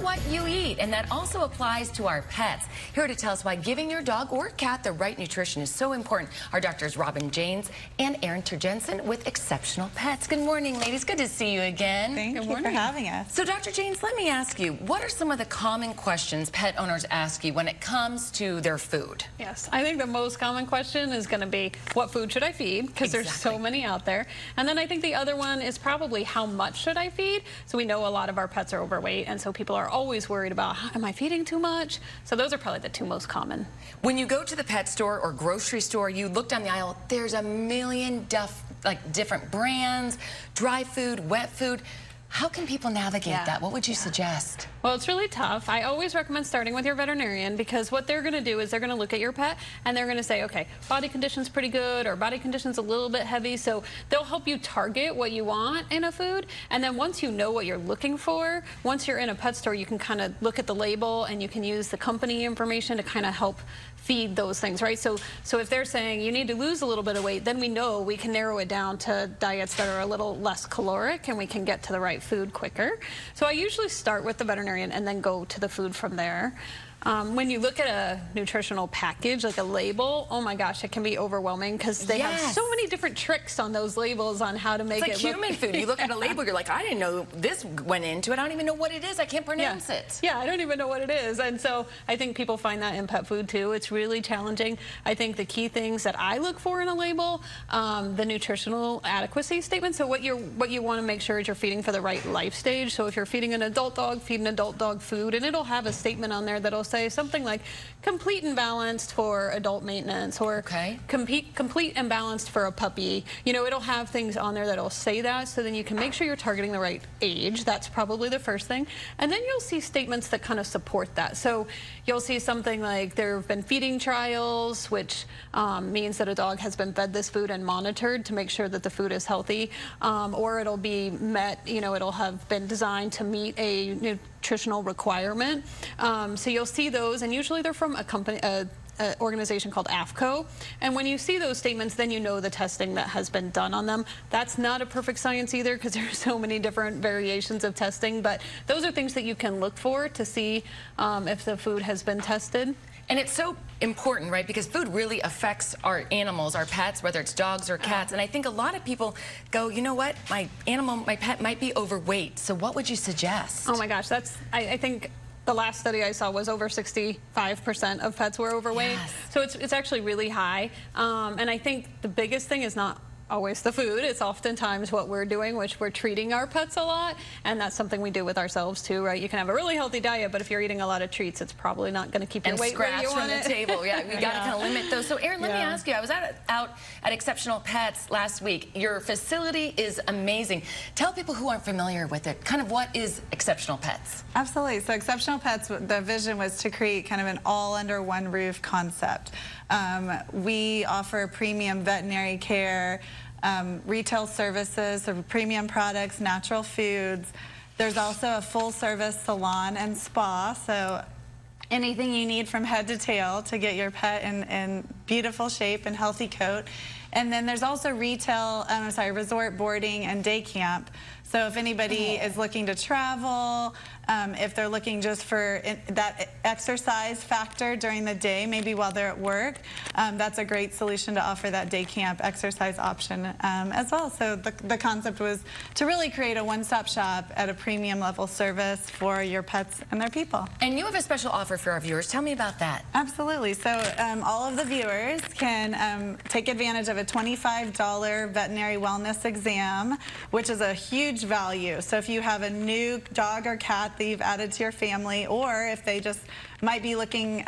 about what you eat, and that also applies to our pets. Here to tell us why giving your dog or cat the right nutrition is so important are doctors Robyn Jaynes and Erin Turgensen with Exceptional Pets. Good morning, ladies. Good to see you again. Thank you for having us. So, Dr. Jaynes, let me ask you, what are some of the common questions pet owners ask you when it comes to their food? Yes, I think the most common question is going to be, what food should I feed? Because there's so many out there. And then I think the other one is probably, how much should I feed? So we know a lot of our pets are overweight, and so people are always worried about, am I feeding too much? So those are probably the two most common. When you go to the pet store or grocery store, you look down the aisle, there's a million different brands, dry food, wet food. How can people navigate that? What would you suggest? Well, it's really tough. I always recommend starting with your veterinarian, because what they're going to do is they're going to look at your pet and they're going to say, okay, body condition's pretty good or body condition's a little bit heavy. So they'll help you target what you want in a food. And then once you know what you're looking for, once you're in a pet store, you can kind of look at the label and you can use the company information to kind of help feed those things, right? So if they're saying you need to lose a little bit of weight, then we know we can narrow it down to diets that are a little less caloric and we can get to the right food quicker. So I usually start with the veterinarian and then go to the food from there. When you look at a nutritional package, like a label, oh my gosh, it can be overwhelming because they have so many different tricks on those labels on how to make it look. It's like human food. You look at a label, you're like, I didn't know this went into it. I don't even know what it is. I can't pronounce it. Yeah, I don't even know what it is. And so I think people find that in pet food too. It's really challenging. I think the key things that I look for in a label, the nutritional adequacy statement. So what you want to make sure is you're feeding for the right life stage. So if you're feeding an adult dog, feed an adult dog food, and it'll have a statement on there that'll say something like complete and balanced for adult maintenance, or complete and balanced for a puppy. You know, it'll have things on there that'll say that, so then you can make sure you're targeting the right age. That's probably the first thing. And then you'll see statements that kind of support that. So you'll see something like there have been feeding trials, which means that a dog has been fed this food and monitored to make sure that the food is healthy, or it'll be met, you know, it'll have been designed to meet a nutritional requirement. So you'll see those, and usually they're from a company, an organization called AFCO. And when you see those statements, then you know the testing that has been done on them. That's not a perfect science either, because there are so many different variations of testing, but those are things that you can look for to see if the food has been tested. And it's so important, right? Because food really affects our animals, our pets, whether it's dogs or cats. And I think a lot of people go, you know what, my pet might be overweight. So what would you suggest? Oh my gosh, I think the last study I saw was over 65% of pets were overweight. So it's actually really high. And I think the biggest thing is not always the food. It's oftentimes what we're doing, which we're treating our pets a lot, and that's something we do with ourselves too, right? You can have a really healthy diet, but if you're eating a lot of treats, it's probably not going to keep your weight where you want it. From the table. Yeah, we got to kind of limit those. So, Erin, let me ask you. I was out at Exceptional Pets last week. Your facility is amazing. Tell people who aren't familiar with it, kind of what is Exceptional Pets? Absolutely. So, Exceptional Pets, the vision was to create kind of an all under one roof concept. We offer premium veterinary care, retail services, so premium products, natural foods. There's also a full-service salon and spa, so anything you need from head to tail to get your pet in beautiful shape and healthy coat. And then there's also resort boarding and day camp. So if anybody is looking to travel, if they're looking just for that exercise factor during the day, maybe while they're at work, that's a great solution to offer that day camp exercise option as well. So the concept was to really create a one-stop shop at a premium level service for your pets and their people. And you have a special offer for our viewers. Tell me about that. Absolutely. So all of the viewers can take advantage of a $25 veterinary wellness exam, which is a huge value. So if you have a new dog or cat that you've added to your family, or if they just might be looking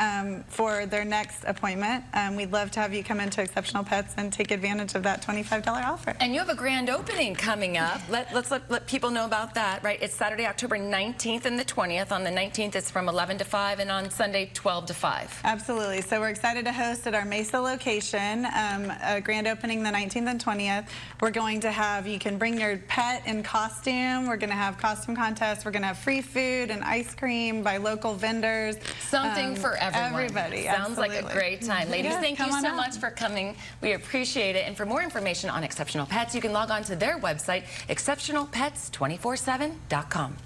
for their next appointment, we'd love to have you come into Exceptional Pets and take advantage of that $25 offer. And you have a grand opening coming up. Let's let people know about that, right? It's Saturday, October 19th and the 20th. On the 19th, it's from 11 to 5, and on Sunday, 12 to 5. Absolutely. So we're excited to host at our Mesa location, a grand opening the 19th and 20th. We're going to have, you can bring your pet in costume. We're going to have costume contests. We're going to have free food and ice cream by local vendors. Something for everyone. Everybody. Sounds like a great time. Ladies, thank you so out. much for coming. We appreciate it. And for more information on Exceptional Pets, you can log on to their website, exceptionalpets247.com.